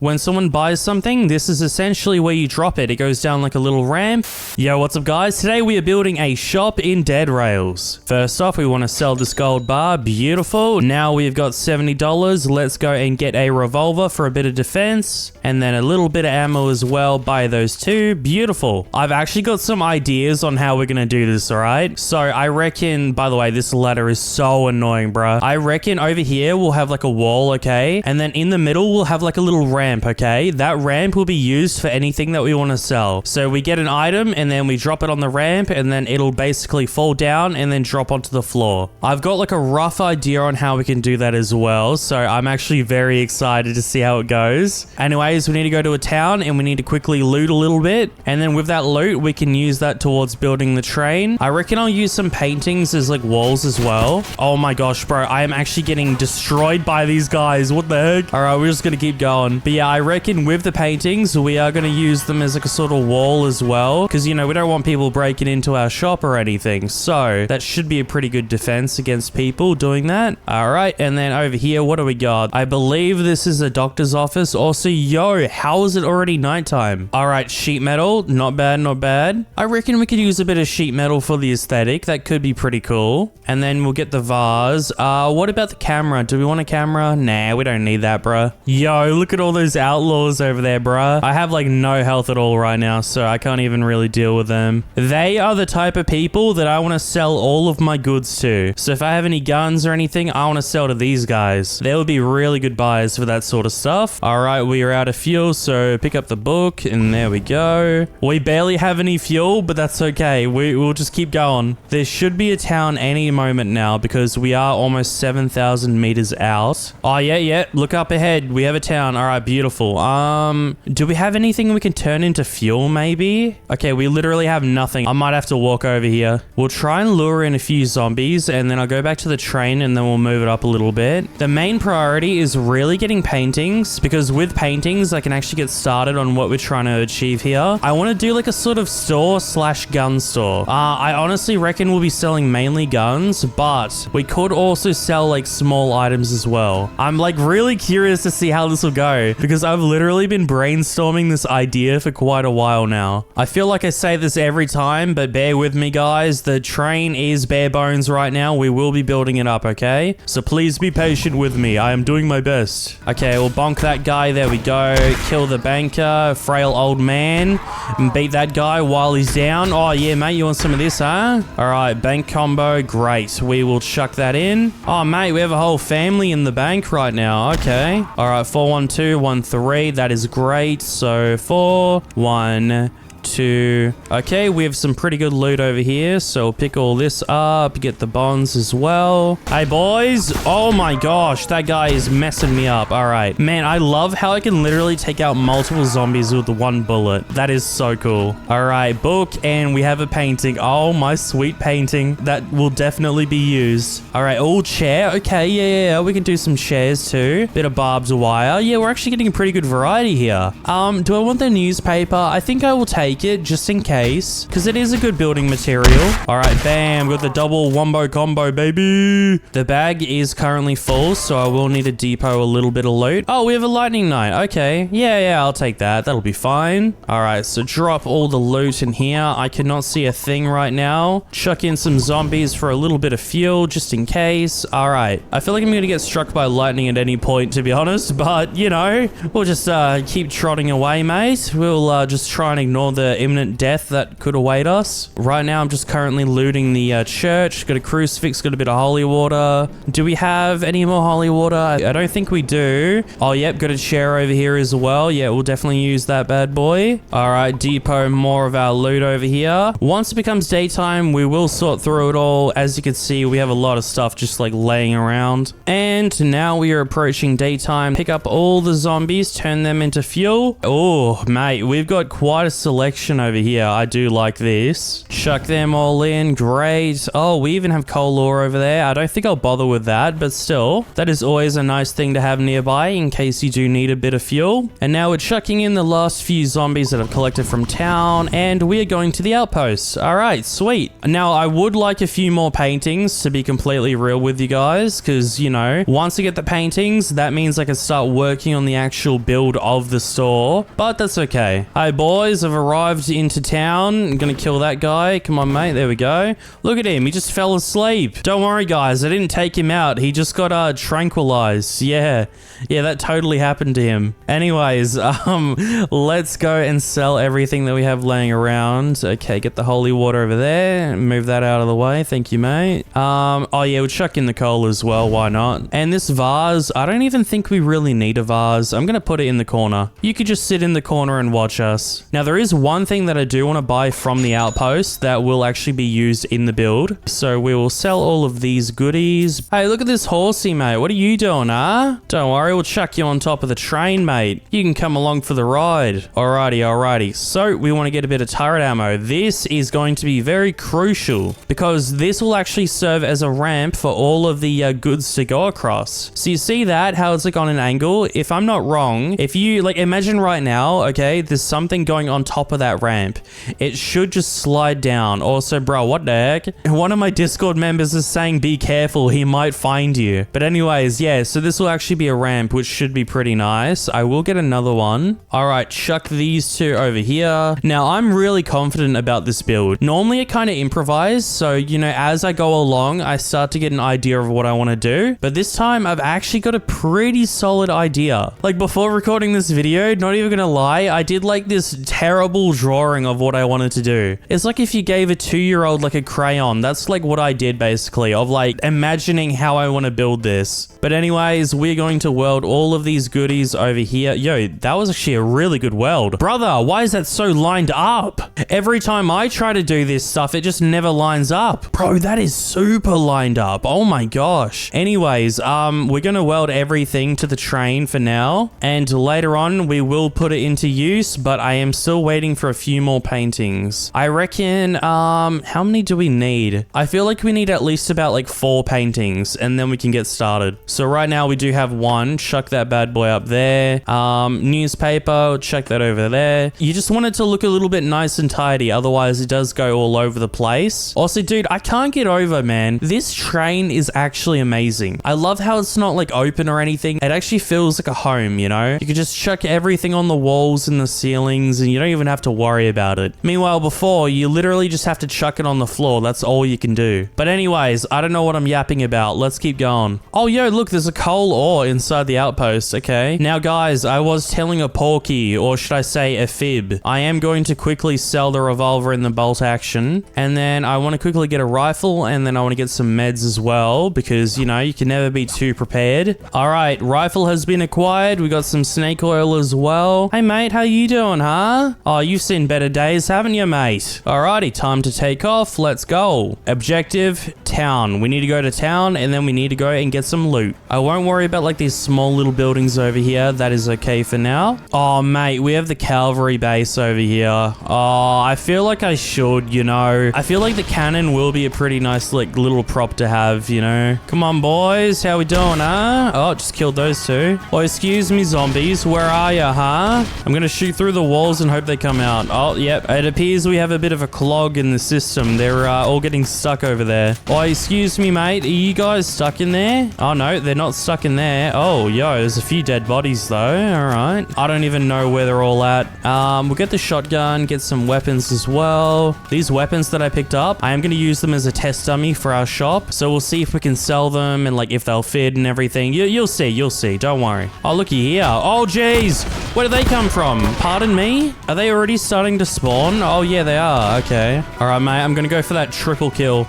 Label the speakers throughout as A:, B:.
A: When someone buys something, this is essentially where you drop it. It goes down like a little ramp. Yo, what's up guys? Today we are building a shop in Dead Rails. First off, we want to sell this gold bar. Beautiful. Now we've got $70. Let's go and get a revolver for a bit of defense. And then a little bit of ammo as well. Buy those two. Beautiful. I've actually got some ideas on how we're going to do this, alright? So I reckon, by the way, this ladder is so annoying, bruh. I reckon over here we'll have like a wall, okay? And then in the middle we'll have like a little ramp. Okay, that ramp will be used for anything that we want to sell. So we get an item and then we drop it on the ramp and then it'll basically fall down and then drop onto the floor. I've got like a rough idea on how we can do that as well. So I'm actually very excited to see how it goes. Anyways, we need to go to a town and we need to quickly loot a little bit. And then with that loot, we can use that towards building the train. I reckon I'll use some paintings as like walls as well. Oh my gosh, bro. I am actually getting destroyed by these guys. What the heck? All right, we're just going to keep going. But yeah, I reckon with the paintings, we are going to use them as like a sort of wall as well. Because, you know, we don't want people breaking into our shop or anything. So that should be a pretty good defense against people doing that. All right. And then over here, what do we got? I believe this is a doctor's office. Also, yo, how is it already nighttime? All right. Sheet metal. Not bad, not bad. I reckon we could use a bit of sheet metal for the aesthetic. That could be pretty cool. And then we'll get the vase. What about the camera? Do we want a camera? Nah, we don't need that, bruh. Yo, look at all those outlaws over there, bruh. I have like no health at all right now, so I can't even really deal with them. They are the type of people that I want to sell all of my goods to. So if I have any guns or anything, I want to sell to these guys. They would be really good buys for that sort of stuff. All right, we are out of fuel, so pick up the book, and there we go. We barely have any fuel, but that's okay. We'll just keep going. There should be a town any moment now because we are almost 7,000 meters out. Oh, yeah. Look up ahead. We have a town. All right, beautiful. Do we have anything we can turn into fuel maybe? Okay, we literally have nothing. I might have to walk over here. We'll try and lure in a few zombies and then I'll go back to the train and then we'll move it up a little bit. The main priority is really getting paintings because with paintings, I can actually get started on what we're trying to achieve here. I want to do like a sort of store slash gun store. I honestly reckon we'll be selling mainly guns, but we could also sell like small items as well. I'm like really curious to see how this will go because I've literally been brainstorming this idea for quite a while now. I feel like I say this every time, but bear with me guys. The train is bare bones right now. We will be building it up, okay? So please be patient with me. I am doing my best. Okay, we'll bonk that guy. There we go. Kill the banker, frail old man, and beat that guy while he's down. Oh yeah, mate, you want some of this, huh? All right, bank combo. Great. We will chuck that in. Oh, mate, we have a whole family in the bank right now. Okay. All right, 41213. That is great. So 4, 1, 2. Okay, we have some pretty good loot over here, so we'll pick all this up, get the bonds as well. Hey boys, oh my gosh, that guy is messing me up. All right, man, I love how I can literally take out multiple zombies with one bullet. That is so cool. All right, book, and we have a painting. Oh, my sweet painting that will definitely be used. All right, all chair. Okay, yeah, we can do some chairs too. Bit of barbed wire. Yeah, we're actually getting a pretty good variety here. Do I want the newspaper? I think I will take it just in case because it is a good building material. All right, bam, got the double wombo combo, baby. The bag is currently full, so I will need to depot a little bit of loot. Oh, we have a lightning knight. Okay, yeah, I'll take that. That'll be fine. All right, so drop all the loot in here. I cannot see a thing right now. Chuck in some zombies for a little bit of fuel just in case. All right, I feel like I'm gonna get struck by lightning at any point, to be honest, but you know, we'll just keep trotting away, mate. We'll just try and ignore the imminent death that could await us. Right now, I'm just currently looting the church. Got a crucifix, got a bit of holy water. Do we have any more holy water? I don't think we do. Oh, yep, got a chair over here as well. Yeah, we'll definitely use that bad boy. All right, depot more of our loot over here. Once it becomes daytime, we will sort through it all. As you can see, we have a lot of stuff just like laying around. And now we are approaching daytime. Pick up all the zombies, turn them into fuel. Oh, mate, we've got quite a selection selection over here. I do like this. Chuck them all in. Great. Oh, we even have coal ore over there. I don't think I'll bother with that, but still, that is always a nice thing to have nearby in case you do need a bit of fuel. And now we're chucking in the last few zombies that I've collected from town, and we are going to the outposts. All right, sweet. Now, I would like a few more paintings, to be completely real with you guys, because, you know, once I get the paintings, that means I can start working on the actual build of the store, but that's okay. Hey, boys, I've arrived into town. I'm gonna kill that guy. Come on, mate. There we go. Look at him. He just fell asleep. Don't worry, guys. I didn't take him out. He just got tranquilized. Yeah, that totally happened to him. Anyways, let's go and sell everything that we have laying around. Okay, get the holy water over there. Move that out of the way. Thank you, mate. Oh yeah, we'll chuck in the coal as well. Why not? And this vase, I don't even think we really need a vase. I'm gonna put it in the corner. You could just sit in the corner and watch us. Now, there is one thing that I do want to buy from the outpost that will actually be used in the build. So we will sell all of these goodies. Hey, look at this horsey, mate. What are you doing, huh? Don't worry, we'll chuck you on top of the train, mate. You can come along for the ride. Alrighty. So we want to get a bit of turret ammo. This is going to be very crucial because this will actually serve as a ramp for all of the goods to go across. So you see that, how it's like on an angle? If I'm not wrong, if you like imagine right now, okay, there's something going on top of that ramp. It should just slide down. Also, bro, what the heck? One of my Discord members is saying be careful, he might find you. But anyways, yeah, so this will actually be a ramp, which should be pretty nice. I will get another one. All right, chuck these two over here. Now, I'm really confident about this build. Normally, I kind of improvise, so, you know, as I go along, I start to get an idea of what I want to do. But this time, I've actually got a pretty solid idea. Like, before recording this video, not even gonna lie, I did like this terrible drawing of what I wanted to do. It's like if you gave a 2-year-old like a crayon. That's like what I did basically, of like imagining how I want to build this. But anyways, we're going to weld all of these goodies over here. Yo, that was actually a really good weld. Brother, why is that so lined up? Every time I try to do this stuff, it just never lines up. Bro, that is super lined up. Oh my gosh. Anyways, we're gonna weld everything to the train for now, and later on we will put it into use, but I am still waiting for a few more paintings. I reckon, how many do we need? I feel like we need at least about like 4 paintings, and then we can get started. So right now we do have 1. Chuck that bad boy up there. Newspaper, chuck that over there. You just want it to look a little bit nice and tidy, otherwise it does go all over the place. Also, dude, I can't get over, man. This train is actually amazing. I love how it's not like open or anything. It actually feels like a home, you know? You can just chuck everything on the walls and the ceilings, and you don't even have to worry about it. Meanwhile, before, you literally just have to chuck it on the floor. That's all you can do. But anyways, I don't know what I'm yapping about. Let's keep going. Oh, yo, look, there's a coal ore inside the outpost. Okay. Now, guys, I was telling a porky, or should I say a fib. I am going to quickly sell the revolver and the bolt action, and then I want to quickly get a rifle, and then I want to get some meds as well, because, you know, you can never be too prepared. All right, rifle has been acquired. We got some snake oil as well. Hey, mate, how you doing, huh? Oh, you've seen better days, haven't you, mate? Alrighty, time to take off. Let's go. Objective, town. We need to go to town, and then we need to go and get some loot. I won't worry about like these small little buildings over here. That is okay for now. Oh, mate, we have the cavalry base over here. Oh, I feel like I should, you know. I feel like the cannon will be a pretty nice like little prop to have, you know. Come on, boys. How we doing, huh? Oh, just killed those two. Oh, excuse me, zombies. Where are you, huh? I'm gonna shoot through the walls and hope they come out. Oh, yep. It appears we have a bit of a clog in the system. They're all getting stuck over there. Oh, excuse me, mate. Are you guys stuck in there? Oh, no, they're not stuck in there. Oh, yo, there's a few dead bodies, though. All right. I don't even know where they're all at. We'll get the shotgun, get some weapons as well. These weapons that I picked up, I am going to use them as a test dummy for our shop. So we'll see if we can sell them and, like, if they'll fit and everything. You'll see. You'll see. Don't worry. Oh, looky here. Oh, jeez. Where do they come from? Pardon me? Are they already starting to spawn? Oh, yeah, they are. Okay. All right, mate. I'm going to go for that triple kill.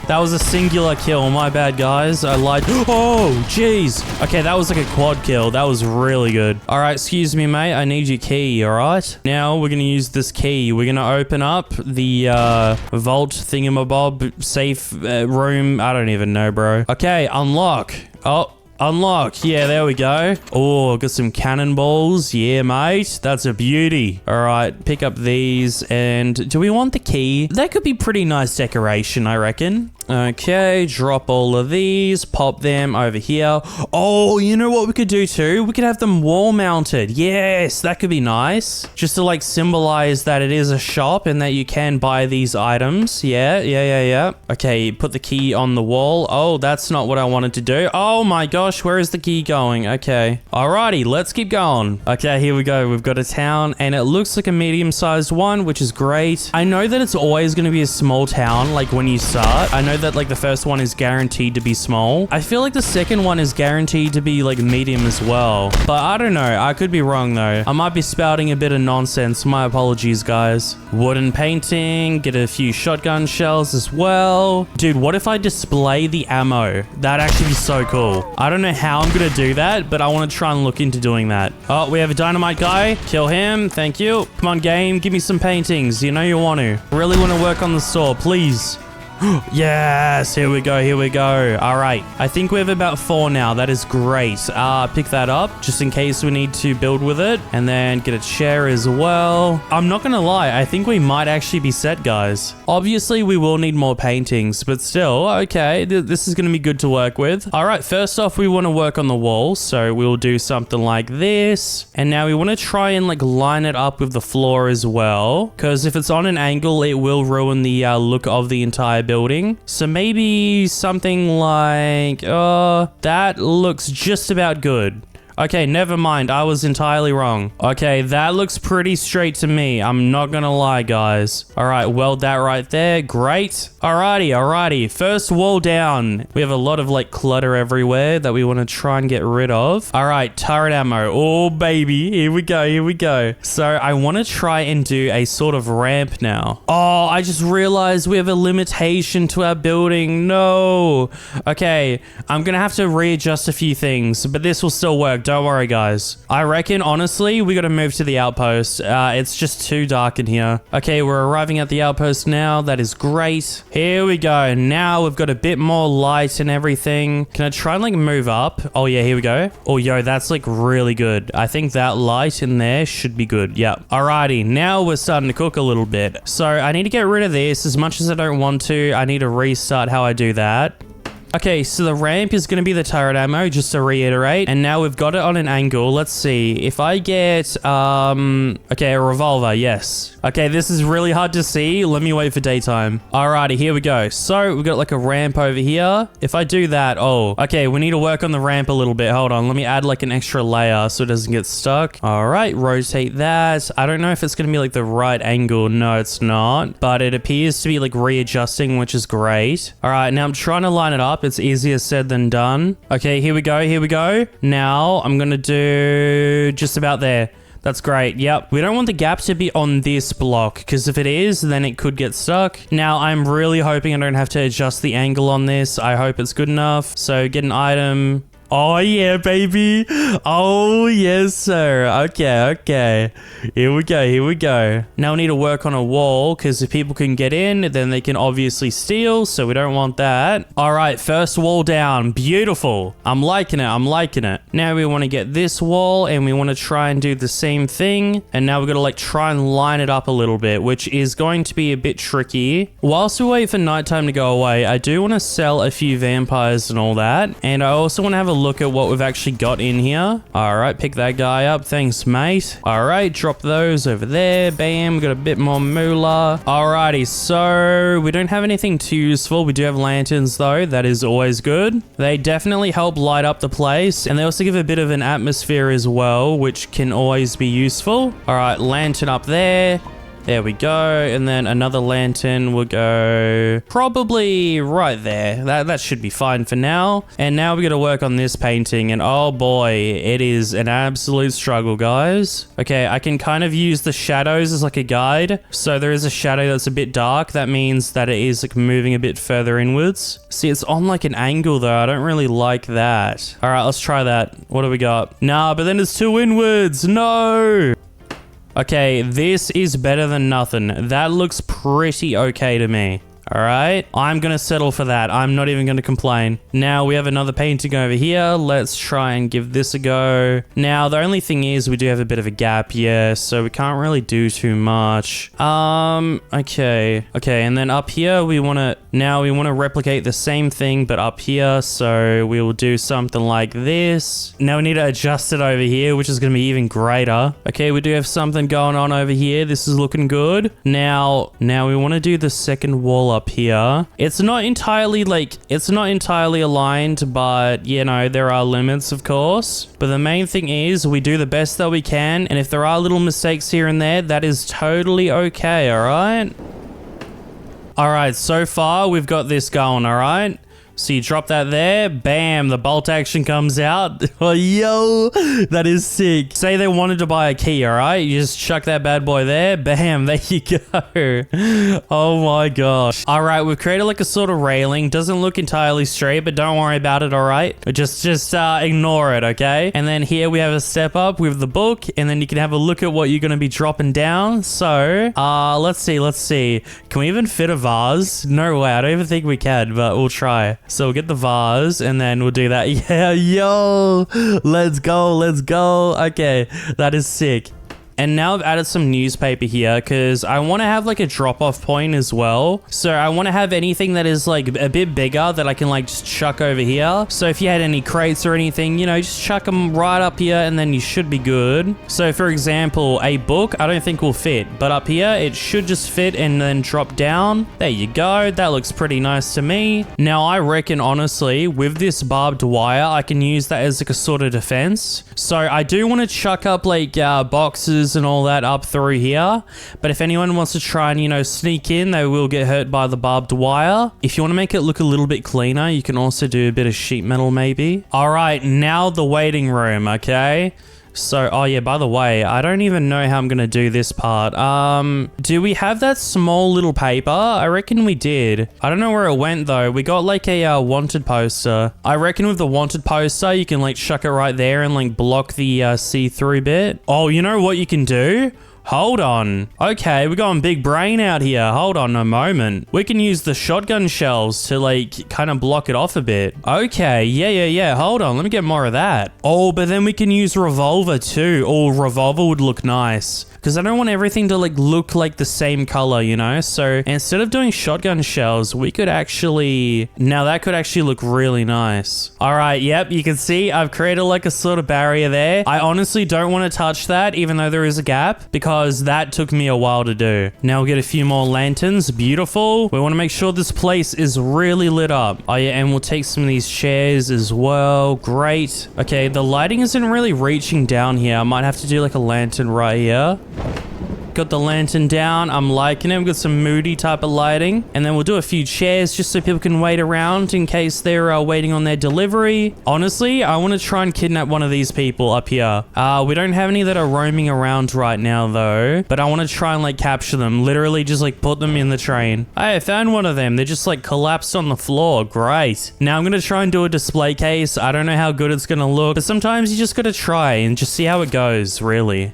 A: That was a singular kill. My bad, guys. I lied. Oh, jeez. Okay, that was like a quad kill. That was really good. All right, excuse me, mate. I need your key, all right? Now we're going to use this key. We're going to open up the vault thingamabob safe room. I don't even know, bro. Okay, unlock. Oh. Unlock. Yeah, there we go. Oh, got some cannonballs. Yeah, mate. That's a beauty. All right, pick up these. And do we want the key? That could be pretty nice decoration, I reckon. Okay, drop all of these, pop them over here. Oh, you know what we could do too? We could have them wall mounted. Yes, that could be nice. Just to like symbolize that it is a shop and that you can buy these items. Yeah. Okay, put the key on the wall. Oh, that's not what I wanted to do. Oh my gosh, where is the key going? Okay. Alrighty, let's keep going. Okay, here we go. We've got a town and it looks like a medium-sized one, which is great. I know that it's always going to be a small town, like when you start. I know that like the first one is guaranteed to be small. I feel like the second one is guaranteed to be like medium as well. But I don't know. I could be wrong though. I might be spouting a bit of nonsense. My apologies, guys. Wooden painting. Get a few shotgun shells as well. Dude, what if I display the ammo? That'd actually be so cool. I don't know how I'm gonna do that, but I want to try and look into doing that. Oh, we have a dynamite guy. Kill him. Thank you. Come on, game. Give me some paintings. You know you want to. Really want to work on the store, please. Yes, here we go. All right, I think we have about 4 now. That is great. Pick that up just in case we need to build with it, and then get a chair as well. I'm not gonna lie, I think we might actually be set, guys. Obviously we will need more paintings, but still, okay, this is gonna be good to work with. All right, first off, we want to work on the wall, so we'll do something like this, and now we want to try and like line it up with the floor as well, because if it's on an angle it will ruin the look of the entire building. So maybe something like, that looks just about good. Okay, never mind. I was entirely wrong. Okay, that looks pretty straight to me. I'm not gonna lie, guys. All right, weld that right there. Great. Alrighty. First wall down. We have a lot of like clutter everywhere that we want to try and get rid of. All right, turret ammo. Oh, baby. Here we go. So I want to try and do a sort of ramp now. Oh, I just realized we have a limitation to our building. No. Okay, I'm gonna have to readjust a few things, but this will still work. Don't worry, guys. I reckon, honestly, we gotta move to the outpost. It's just too dark in here. Okay, we're arriving at the outpost now. That is great. Here we go. Now we've got a bit more light and everything. Can I try and like move up? Oh yeah, here we go. Oh yo, that's like really good. I think that light in there should be good. Yep. Alrighty, now we're starting to cook a little bit. So I need to get rid of this. As much as I don't want to, I need to restart how I do that. Okay, so the ramp is going to be the turret ammo, just to reiterate. And now we've got it on an angle. Let's see. If I get, okay, a revolver, yes. Okay, this is really hard to see. Let me wait for daytime. Alrighty, here we go. So we've got like a ramp over here. If I do that, okay, we need to work on the ramp a little bit. Hold on, let me add like an extra layer so it doesn't get stuck. All right, rotate that. I don't know if it's going to be like the right angle. No, it's not. But it appears to be like readjusting, which is great. All right, now I'm trying to line it up. It's easier said than done. Okay, here we go. Now I'm gonna do just about there. That's great. Yep. We don't want the gap to be on this block, because if it is, then it could get stuck. Now, I'm really hoping I don't have to adjust the angle on this. I hope it's good enough. So get an item. Oh, yeah, baby. Oh, yes, sir. Okay. Here we go. Now we need to work on a wall, because if people can get in, then they can obviously steal, so we don't want that. All right, first wall down. Beautiful. I'm liking it. Now we want to get this wall, and we want to try and do the same thing. And now we're going to like try and line it up a little bit, which is going to be a bit tricky. Whilst we wait for nighttime to go away, I do want to sell a few vampires and all that. And I also want to have a look at what we've actually got in here. All right, pick that guy up. Thanks, mate. All right, drop those over there. Bam, got a bit more moolah. Alrighty, so we don't have anything too useful. We do have lanterns though. That is always good. They definitely help light up the place, and they also give a bit of an atmosphere as well, which can always be useful. All right, lantern up there. There we go. And then another lantern will go probably right there. That should be fine for now. And now we got to work on this painting. And oh boy, it is an absolute struggle, guys. Okay, I can kind of use the shadows as like a guide. So there is a shadow that's a bit dark. That means that it is like moving a bit further inwards. See, it's on like an angle though. I don't really like that. All right, let's try that. What do we got? Nah, but then it's too inwards. No. Okay, this is better than nothing. That looks pretty okay to me. All right. I'm going to settle for that. I'm not even going to complain. Now we have another painting over here. Let's try and give this a go. Now, the only thing is we do have a bit of a gap, yeah, so we can't really do too much. Okay. Okay, and then up here we want to replicate the same thing, but up here, so we will do something like this. Now we need to adjust it over here, which is going to be even greater. Okay, we do have something going on over here. This is looking good. Now we want to do the second wall up here. It's not entirely aligned, but you know, there are limits, of course. But the main thing is we do the best that we can, and if there are little mistakes here and there, that is totally okay, all right? All right, so far we've got this going, all right? So you drop that there, bam, the bolt action comes out. Oh, yo, that is sick. Say they wanted to buy a key, all right? You just chuck that bad boy there, bam, there you go. Oh my gosh. All right, we've created like a sort of railing. Doesn't look entirely straight, but don't worry about it, all right? Just ignore it, okay? And then here we have a step up with the book, and then you can have a look at what you're gonna be dropping down. So, let's see. Can we even fit a vase? No way, I don't even think we can, but we'll try. So we'll get the vase and then we'll do that. Yeah, yo, let's go. Okay, that is sick. And now I've added some newspaper here because I want to have like a drop-off point as well. So I want to have anything that is like a bit bigger that I can like just chuck over here. So if you had any crates or anything, you know, just chuck them right up here and then you should be good. So for example, a book, I don't think will fit, but up here it should just fit and then drop down. There you go. That looks pretty nice to me. Now I reckon honestly with this barbed wire, I can use that as like a sort of defense. So I do want to chuck up like boxes and all that up through here, but if anyone wants to try and, you know, sneak in, they will get hurt by the barbed wire. If you want to make it look a little bit cleaner, you can also do a bit of sheet metal maybe. All right, now the waiting room, okay? So, oh yeah, by the way, I don't even know how I'm gonna do this part. Do we have that small little paper? I reckon we did. I don't know where it went though. We got like a wanted poster. I reckon with the wanted poster, you can like chuck it right there and like block the see-through bit. Oh, you know what you can do? Hold on. Okay, we're going big brain out here. Hold on a moment. We can use the shotgun shells to like kind of block it off a bit. Okay, yeah. Hold on, let me get more of that. Oh, but then we can use revolver too. Oh, revolver would look nice. Because I don't want everything to like look like the same color, you know? So instead of doing shotgun shells, we could actually... Now that could actually look really nice. All right, yep, you can see I've created like a sort of barrier there. I honestly don't want to touch that, even though there is a gap, because that took me a while to do. Now we'll get a few more lanterns. Beautiful. We want to make sure this place is really lit up. Oh yeah, and we'll take some of these chairs as well. Great. Okay, the lighting isn't really reaching down here. I might have to do like a lantern right here. Got the lantern down. I'm liking it. We've got some moody type of lighting. And then we'll do a few chairs just so people can wait around in case they're waiting on their delivery. Honestly, I want to try and kidnap one of these people up here. We don't have any that are roaming around right now though. But I want to try and like capture them. Literally just like put them in the train. Hey, I found one of them. They just like collapsed on the floor. Great. Now I'm going to try and do a display case. I don't know how good it's going to look. But sometimes you just got to try and just see how it goes, really.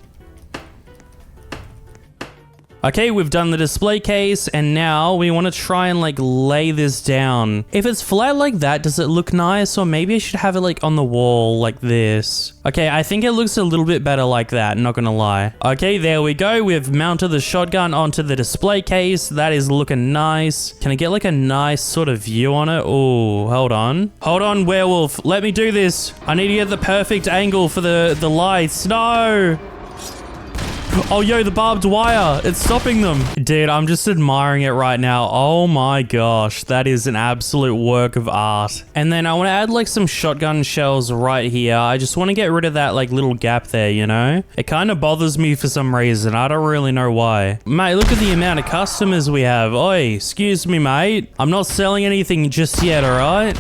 A: Okay, we've done the display case, and now we want to try and like lay this down. If it's flat like that, does it look nice? Or maybe I should have it like on the wall like this. Okay, I think it looks a little bit better like that, not gonna lie. Okay, there we go. We've mounted the shotgun onto the display case. That is looking nice. Can I get like a nice sort of view on it? Oh, hold on. Hold on, werewolf. Let me do this. I need to get the perfect angle for the lights. No! Oh, yo, the barbed wire. It's stopping them. Dude, I'm just admiring it right now. Oh my gosh. That is an absolute work of art. And then I want to add like some shotgun shells right here. I just want to get rid of that like little gap there, you know? It kind of bothers me for some reason. I don't really know why. Mate, look at the amount of customers we have. Oi, excuse me, mate. I'm not selling anything just yet, all right?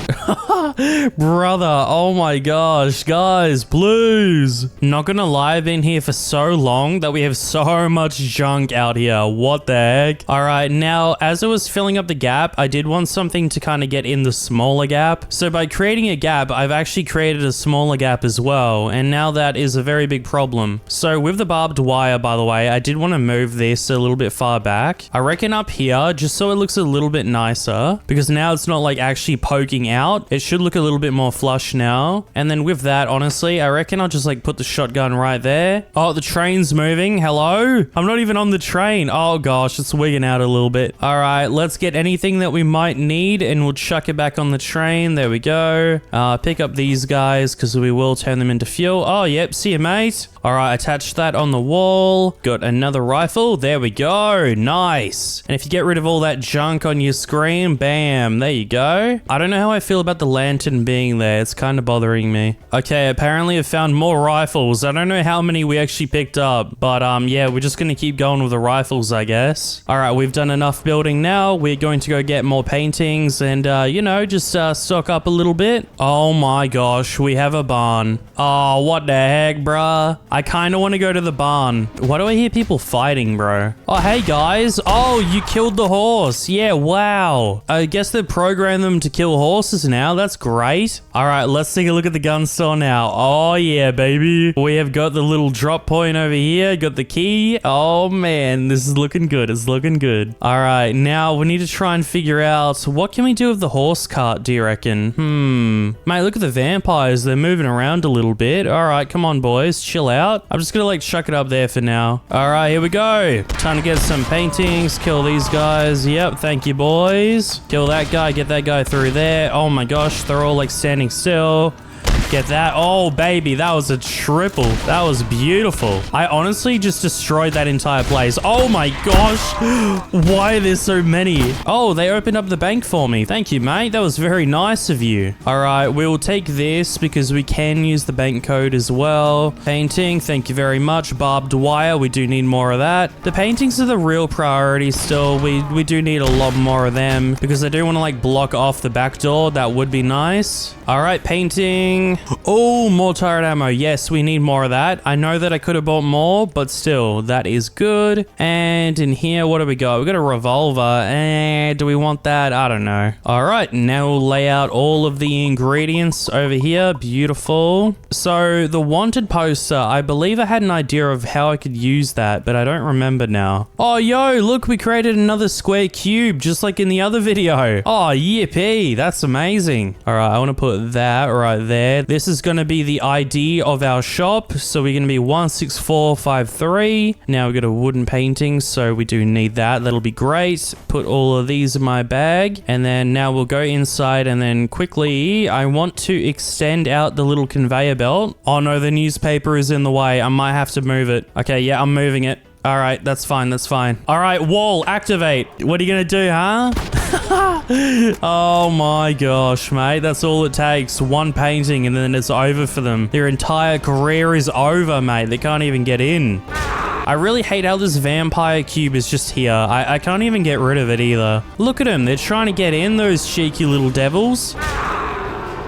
A: Brother, oh my gosh. Guys, please. Not gonna lie, I've been here for so long that we have is so much junk out here. What the heck? All right, now, as I was filling up the gap, I did want something to kind of get in the smaller gap. So by creating a gap, I've actually created a smaller gap as well. And now that is a very big problem. So with the barbed wire, by the way, I did want to move this a little bit far back. I reckon up here, just so it looks a little bit nicer, because now it's not like actually poking out. It should look a little bit more flush now. And then with that, honestly, I reckon I'll just like put the shotgun right there. Oh, the train's moving. Hello? I'm not even on the train. Oh gosh, it's wigging out a little bit. All right, let's get anything that we might need and we'll chuck it back on the train. There we go. Pick up these guys because we will turn them into fuel. Oh, yep. See you, mate. All right, attach that on the wall. Got another rifle. There we go. Nice. And if you get rid of all that junk on your screen, bam, there you go. I don't know how I feel about the lantern being there. It's kind of bothering me. Okay, apparently I found more rifles. I don't know how many we actually picked up, but yeah, we're just going to keep going with the rifles, I guess. All right, we've done enough building now. We're going to go get more paintings and, you know, just stock up a little bit. Oh my gosh, we have a barn. Oh, what the heck, bruh? I kind of want to go to the barn. Why do I hear people fighting, bro? Oh, hey, guys. Oh, you killed the horse. Yeah, wow. I guess they've programmed them to kill horses now. That's great. All right, let's take a look at the gun store now. Oh, yeah, baby. We have got the little drop point over here. Got the key. Oh, man. This is looking good. It's looking good. All right, now we need to try and figure out what can we do with the horse cart, do you reckon? Mate, look at the vampires. They're moving around a little bit. All right, come on, boys. Chill out. I'm just gonna like chuck it up there for now. All right, here we go. Time to get some paintings. Kill these guys. Yep, thank you, boys. Kill that guy. Get that guy through there. Oh my gosh, they're all like standing still. Get that. Oh, baby, that was a triple. That was beautiful. I honestly just destroyed that entire place. Oh my gosh. Why are there so many? Oh, they opened up the bank for me. Thank you, mate. That was very nice of you. All right, we will take this because we can use the bank code as well. Painting. Thank you very much. Barbed wire. We do need more of that. The paintings are the real priority still. We do need a lot more of them because I do want to like block off the back door. That would be nice. All right, painting. Oh, more turret ammo. Yes, we need more of that. I know that I could have bought more, but still, that is good. And in here, what do we got? We got a revolver. Do we want that? I don't know. All right, now we'll lay out all of the ingredients over here. Beautiful. So the wanted poster, I believe I had an idea of how I could use that, but I don't remember now. Oh, yo, look, we created another square cube, just like in the other video. Oh, yippee. That's amazing. All right, I want to put that right there. This is going to be the ID of our shop. So we're going to be 16453. Now we got a wooden painting. So we do need that. That'll be great. Put all of these in my bag. And then now we'll go inside and then quickly, I want to extend out the little conveyor belt. Oh no, the newspaper is in the way. I might have to move it. Okay, yeah, I'm moving it. All right, that's fine. That's fine. All right, wall, activate. What are you going to do, huh? Oh my gosh, mate. That's all it takes. One painting and then it's over for them. Their entire career is over, mate. They can't even get in. I really hate how this vampire cube is just here. I can't even get rid of it either. Look at them. They're trying to get in, those cheeky little devils.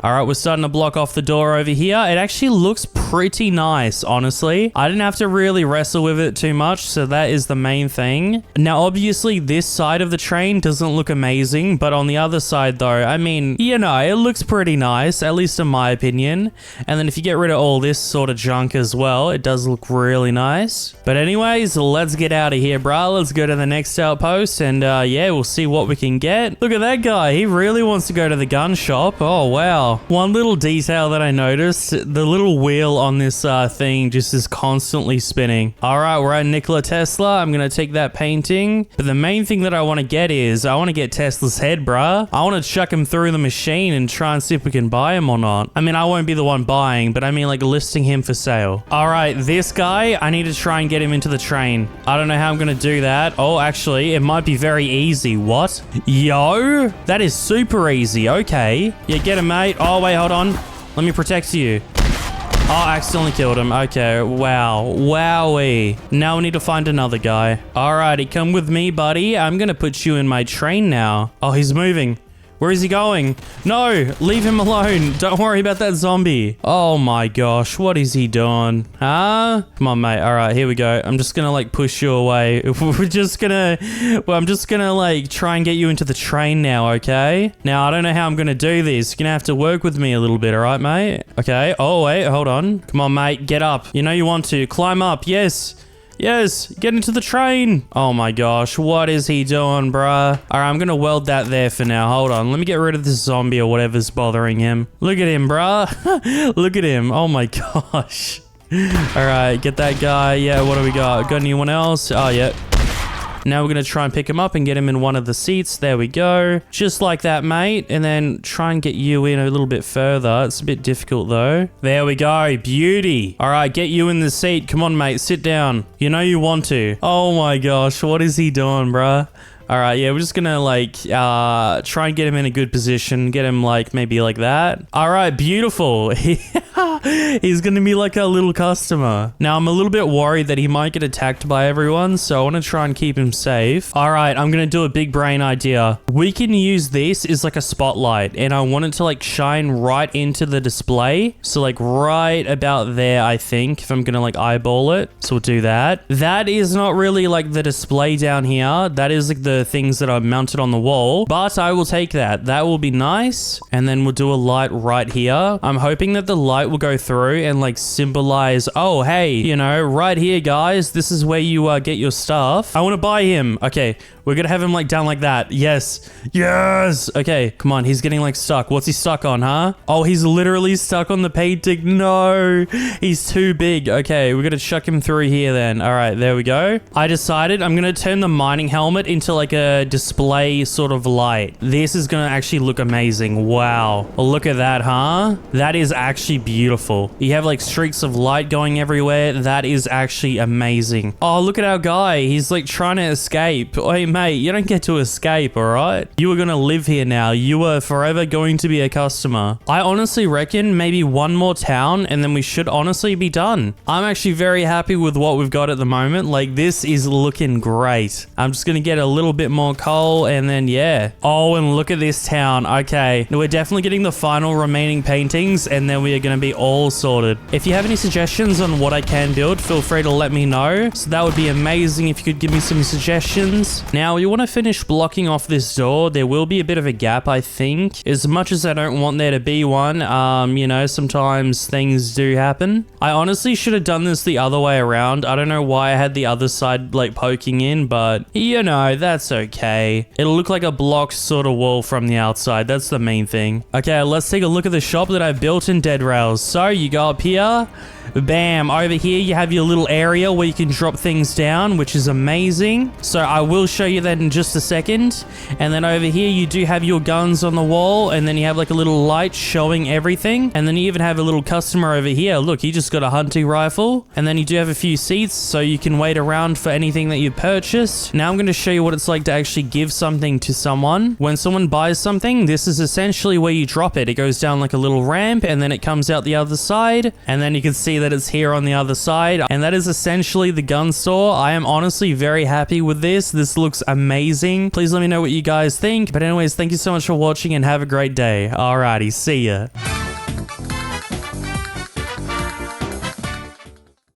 A: All right, we're starting to block off the door over here. It actually looks pretty nice, honestly. I didn't have to really wrestle with it too much, so that is the main thing. Now, obviously, this side of the train doesn't look amazing, but on the other side, though, I mean, you know, it looks pretty nice, at least in my opinion. And then if you get rid of all this sort of junk as well, it does look really nice. But anyways, let's get out of here, brah. Let's go to the next outpost, and yeah, we'll see what we can get. Look at that guy. He really wants to go to the gun shop. Oh, wow. One little detail that I noticed, the little wheel on this thing just is constantly spinning. All right, we're at Nikola Tesla. I'm going to take that painting. But the main thing that I want to get is I want to get Tesla's head, bruh. I want to chuck him through the machine and try and see if we can buy him or not. I mean, I won't be the one buying, but I mean like listing him for sale. All right, this guy, I need to try and get him into the train. I don't know how I'm going to do that. Oh, actually, it might be very easy. What? Yo, that is super easy. Okay. Yeah, get him, mate. Oh, wait, hold on. Let me protect you. Oh, I accidentally killed him. Okay, wow. Wowie. Now we need to find another guy. Alrighty, come with me, buddy. I'm gonna put you in my train now. Oh, he's moving. Where is he going? No, leave him alone. Don't worry about that zombie. Oh my gosh, what is he doing? Huh? Come on, mate. All right, here we go. I'm just gonna like push you away. I'm just gonna like try and get you into the train now, okay? Now, I don't know how I'm gonna do this. You're gonna have to work with me a little bit, all right, mate? Okay. Oh, wait, hold on. Come on, mate. Get up. You know you want to. Climb up. Yes. Yes, get into the train. Oh my gosh, what is he doing, bruh? All right, I'm gonna weld that there for now. Hold on, let me get rid of this zombie or whatever's bothering him. Look at him, bruh. Look at him. Oh my gosh. All right, get that guy. Yeah, what do we got? Got anyone else? Oh, yeah. Now we're going to try and pick him up and get him in one of the seats. There we go. Just like that, mate. And then try and get you in a little bit further. It's a bit difficult, though. There we go. Beauty. All right, get you in the seat. Come on, mate. Sit down. You know you want to. Oh, my gosh. What is he doing, bruh? All right, yeah, we're just gonna like try and get him in a good position, get him like maybe like that. All right, beautiful. He's gonna be like a little customer. Now I'm a little bit worried that he might get attacked by everyone, so I want to try and keep him safe. All right, I'm gonna do a big brain idea. We can use this as like a spotlight, and I want it to like shine right into the display. So like right about there, I think, if I'm gonna like eyeball it. So we'll do that. That is not really like the display down here. That is like the things that are mounted on the wall, but I will take that. That will be nice. And then we'll do a light right here. I'm hoping that the light will go through and like symbolize, oh, hey, you know, right here, guys, this is where you get your stuff. I want to buy him. Okay, we're gonna have him like down like that. Yes. Yes. Okay, come on. He's getting like stuck. What's he stuck on, huh? Oh, he's literally stuck on the painting. No, he's too big. Okay, we're gonna chuck him through here then. All right, there we go. I decided I'm gonna turn the mining helmet into like a display sort of light. This is gonna actually look amazing. Wow. Well, look at that, huh? That is actually beautiful. You have like streaks of light going everywhere. That is actually amazing. Oh, look at our guy. He's like trying to escape. Hey, mate, you don't get to escape, all right? You are gonna live here now. You are forever going to be a customer. I honestly reckon maybe one more town and then we should honestly be done. I'm actually very happy with what we've got at the moment. Like, this is looking great. I'm just gonna get a little bit more coal and then, yeah. Oh, and look at this town. Okay, we're definitely getting the final remaining paintings and then we are gonna be all sorted. If you have any suggestions on what I can build, feel free to let me know. So that would be amazing if you could give me some suggestions. Now, you want to finish blocking off this door. There will be a bit of a gap, I think. As much as I don't want there to be one, you know, sometimes things do happen. I honestly should have done this the other way around. I don't know why I had the other side like poking in, but you know, that's okay. It'll look like a blocked sort of wall from the outside. That's the main thing. Okay, let's take a look at the shop that I built in Dead Rails. So you go up here. Bam, over here you have your little area where you can drop things down, which is amazing. So I will show you that in just a second. And then over here you do have your guns on the wall, and then you have like a little light showing everything. And then you even have a little customer over here. Look, he just got a hunting rifle. And then you do have a few seats so you can wait around for anything that you purchased. Now I'm going to show you what it's like to actually give something to someone. When someone buys something, this is essentially where you drop it. It goes down like a little ramp and then it comes out the other side. And then you can see that it's here on the other side, and that is essentially the gun store. I am honestly very happy with this. This looks amazing. Please let me know what you guys think. But anyways, thank you so much for watching and have a great day. Alrighty, see ya.